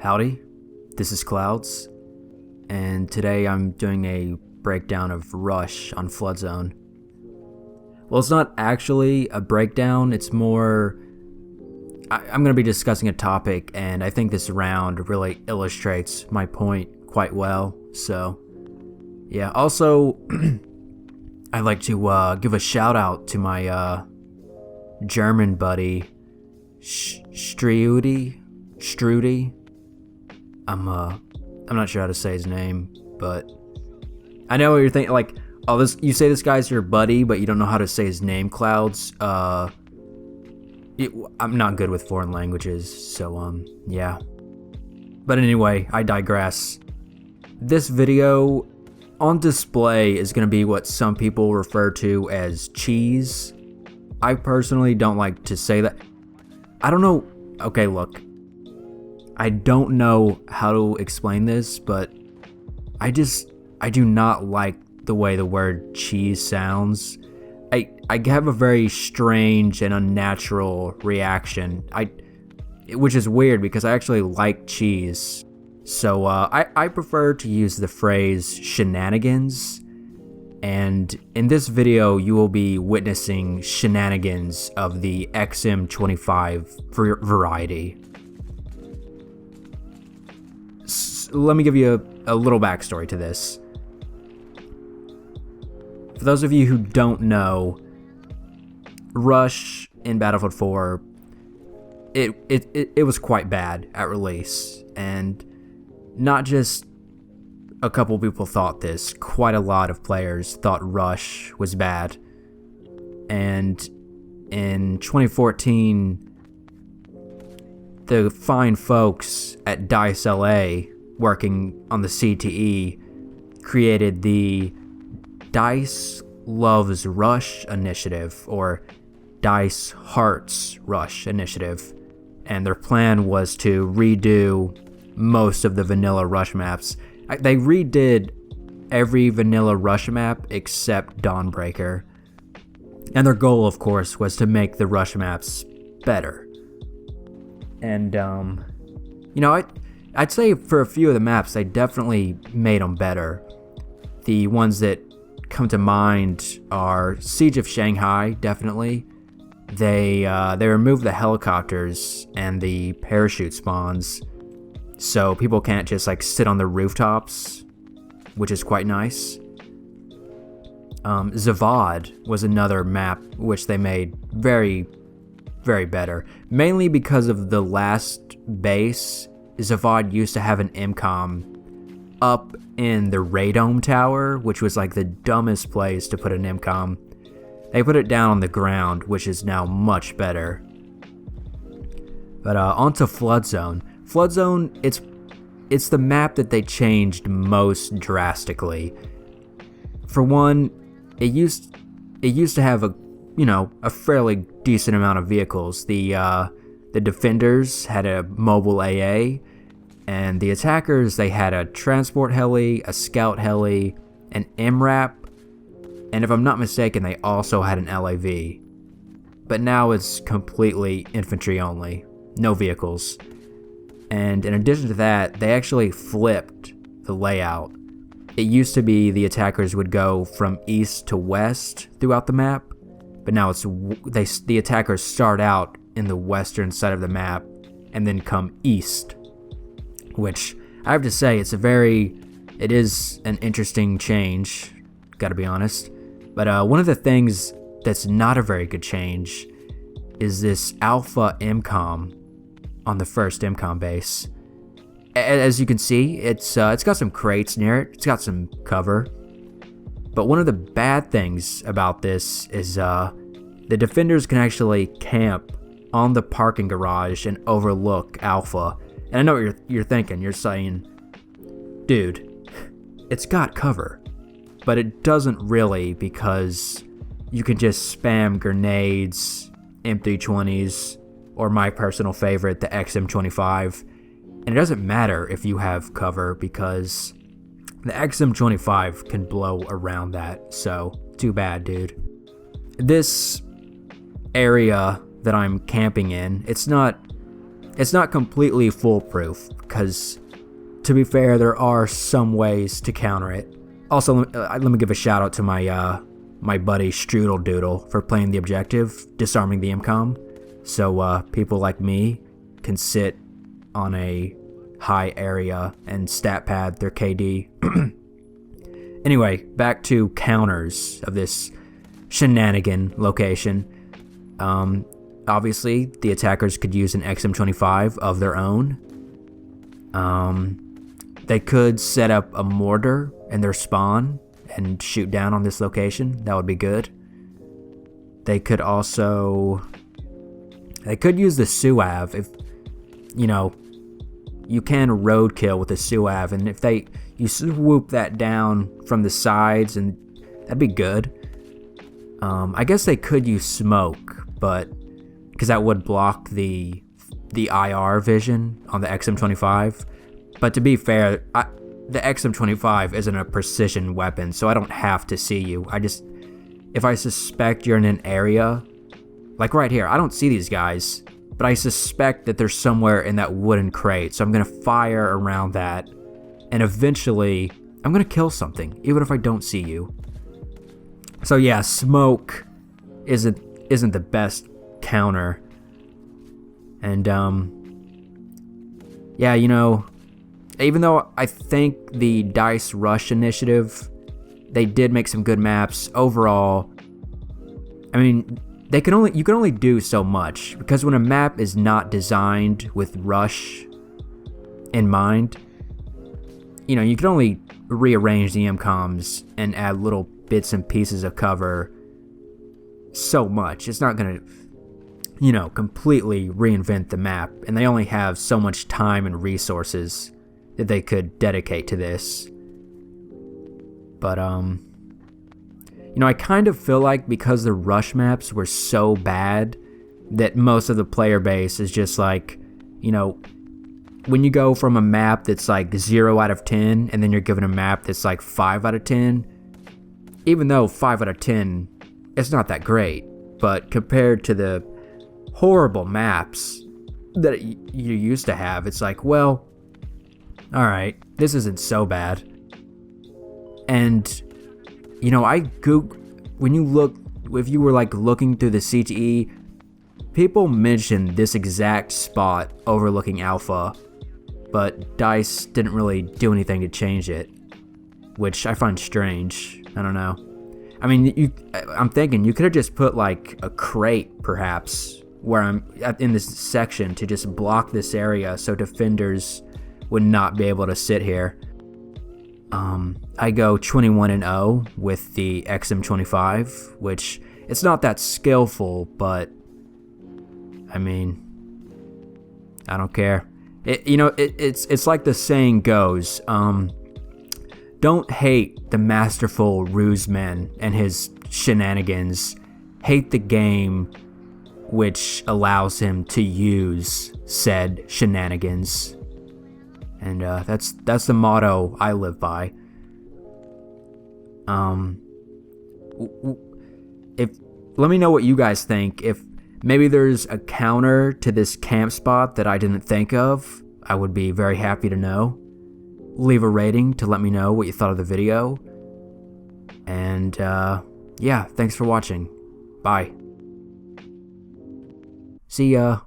Howdy, this is Clouds, and today I'm doing a breakdown of Rush on Flood Zone. Well, it's not actually a breakdown, it's more... I'm going to be discussing a topic, and I think this round really illustrates my point quite well, so... Yeah, also, I'd like to give a shout out to my German buddy, Strudy. I'm not sure how to say his name, but I know what you're thinking. Like, oh, you say this guy's your buddy, but you don't know how to say his name. Clouds. I'm not good with foreign languages, so yeah. But anyway, I digress. This video on display is going to be what some people refer to as cheese. I personally don't like to say that. I don't know. Okay, look. I don't know how to explain this, but I do not like the way the word cheese sounds. I have a very strange and unnatural reaction. Which is weird because I actually like cheese. So I prefer to use the phrase shenanigans. And in this video, you will be witnessing shenanigans of the XM25 variety. Let me give you a little backstory to this. For those of you who don't know, Rush in Battlefield 4, it was quite bad at release, and not just a couple people thought this, quite a lot of players thought Rush was bad. And in 2014, the fine folks at DICE LA working on the CTE created the DICE Loves Rush Initiative, or DICE Hearts Rush Initiative, and their plan was to redo most of the vanilla Rush maps. They redid every vanilla Rush map except Dawnbreaker, and their goal, of course, was to make the Rush maps better. And you know, I'd say for a few of the maps, they definitely made them better. The ones that come to mind are Siege of Shanghai, definitely. They removed the helicopters and the parachute spawns, so people can't just like sit on the rooftops, which is quite nice. Zavad was another map which they made very, very better, mainly because of the last base. Zavad used to have an MCOM up in the Radome Tower, which was like the dumbest place to put an MCOM. They put it down on the ground, which is now much better. But onto Flood Zone. Flood Zone, it's the map that they changed most drastically. For one, it used to have a fairly decent amount of vehicles. The defenders had a mobile AA, and the attackers, they had a transport heli, a scout heli, an MRAP, and if I'm not mistaken, they also had an LAV. But now it's completely infantry only, no vehicles. And in addition to that, they actually flipped the layout. It used to be the attackers would go from east to west throughout the map, but now the attackers start out in the western side of the map and then come east, which I have to say it is an interesting change, gotta be honest. But one of the things that's not a very good change is this Alpha MCOM on the first MCOM base. As you can see, it's got some crates near it, it's got some cover. But one of the bad things about this is the defenders can actually camp on the parking garage and overlook Alpha. And I know what you're thinking. You're saying, dude, it's got cover. But it doesn't really, because you can just spam grenades, M320s, or my personal favorite, the XM25. And it doesn't matter if you have cover, because the XM25 can blow around that. So, too bad, dude. This area that I'm camping in, it's not it's not completely foolproof, because to be fair, there are some ways to counter it. Also, let me give a shout out to my buddy Strudel Doodle for playing the objective, disarming the MCOM, so people like me can sit on a high area and stat pad their KD. Anyway, back to counters of this shenanigan location. Obviously, the attackers could use an XM25 of their own. They could set up a mortar in their spawn and shoot down on this location. That would be good. They could use the SUAV if, you know, you can roadkill with a SUAV, and if you swoop that down from the sides, and that'd be good. I guess they could use smoke, but because that would block the IR vision on the XM25. But to be fair, the XM25 isn't a precision weapon, so I don't have to see you. If I suspect you're in an area, like right here, I don't see these guys, but I suspect that they're somewhere in that wooden crate, so I'm gonna fire around that, and eventually I'm gonna kill something, even if I don't see you. So yeah, smoke isn't the best counter, and yeah, you know, even though I think the DICE Rush initiative, they did make some good maps overall. I mean, you can only do so much, because when a map is not designed with Rush in mind, you know, you can only rearrange the MCOMs and add little bits and pieces of cover so much. It's not gonna, you know, completely reinvent the map, and they only have so much time and resources that they could dedicate to this. But you know, I kind of feel like because the Rush maps were so bad that most of the player base is just like, you know, when you go from a map that's like 0 out of 10 and then you're given a map that's like 5 out of 10, even though 5 out of 10 it's not that great, but compared to the horrible maps that you used to have, it's like, well, alright, this isn't so bad. And you know, if you were like looking through the CTE, people mentioned this exact spot overlooking Alpha, but DICE didn't really do anything to change it, which I find strange. I don't know. I mean, I'm thinking you could have just put like a crate, perhaps, where I'm in this section to just block this area so defenders would not be able to sit here. I go 21-0 with the XM25, which it's not that skillful, but I mean, I don't care. It's like the saying goes, don't hate the masterful RUSEMAN and his shenanigans. Hate the game which allows him to use said shenanigans. And that's the motto I live by. Let me know what you guys think. If maybe there's a counter to this camp spot that I didn't think of, I would be very happy to know. Leave a rating to let me know what you thought of the video. And yeah, thanks for watching. Bye. See ya.